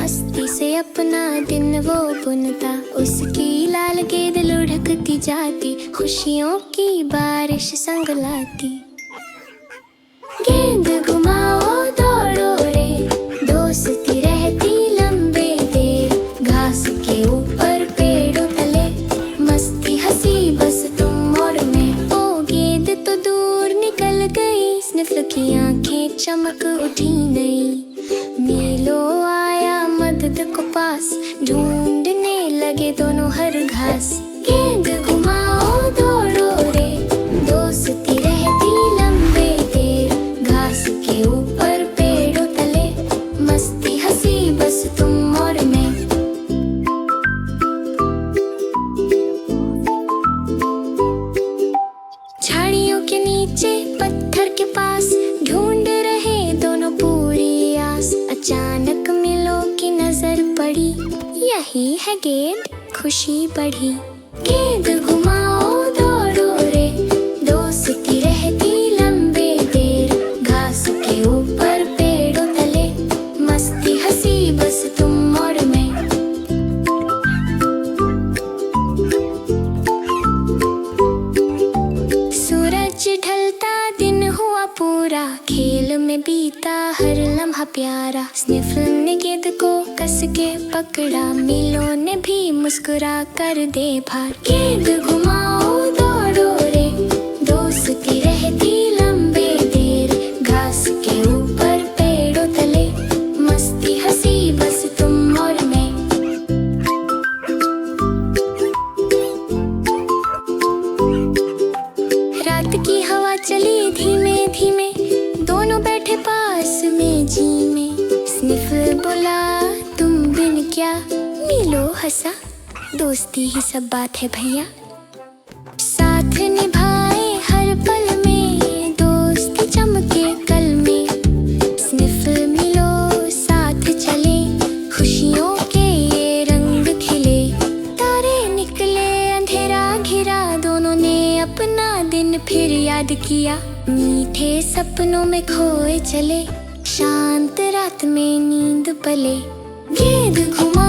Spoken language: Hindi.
मस्ती से अपना दिन वो बुनता, उसकी लाल गेंद लुढ़कती जाती, खुशियों की बारिश संग लाती। गेंद घुमाओ दौड़ो रे, दोस्ती रहती लंबे देर, घास के ऊपर पेड़ों तले, मस्ती हंसी बस तुम और मैं। ओ गेंद तो दूर निकल गई, स्निफ की आंखें चमक उठी नई, मीलों आया मदद को पास, ढूंढने लगे दोनों हर घास। गेंद घुमाओ दौड़ो रे, दोस्ती रहती लंबे देर, घास के ऊपर पेड़ों तले, मस्ती हंसी बस तुम और मैं। झाड़ियों के नीचे पत्थर के पास, ढूंढ रहे दोनों पूरी आस, अचानक मिलो की नजर पड़ी, यही है गेंद, खुशी बढ़ी। गेंद घुमाओ दौड़ो रे, दोस्ती रहती लंबे देर, घास के ऊपर पेड़ों तले, मस्ती हंसी बस तुम और मैं। सूरज ढलता दिन हुआ पूरा, खेल में बीता हर लम्हा प्यारा, स्निफ ने गेंद को कस के पकड़ा, मिलो ने भी मुस्कुरा कर दे भार। गेंद घुमाओ दौड़ो रे, दोस्ती रहती लंबे देर, घास के ऊपर पेड़ों तले, मस्ती हंसी बस तुम और मैं। रात की हवा चली धीमे धीमे, दोनों बैठे पास में जी में, स्निफ बोला तुम बिन क्या, मिलो हंसा, दोस्ती ही सब बात है भैया। साथ निभाए हर पल में, दोस्ती चमके कल में, स्निफ मिलो साथ चले, खुशियों के ये रंग खिले, तारे निकले अंधेरा घिरा, दोनों ने अपना दिन फिर याद किया, मीठे सपनों में खोए चले, शांत रात में नींद पले। गेंद घुमा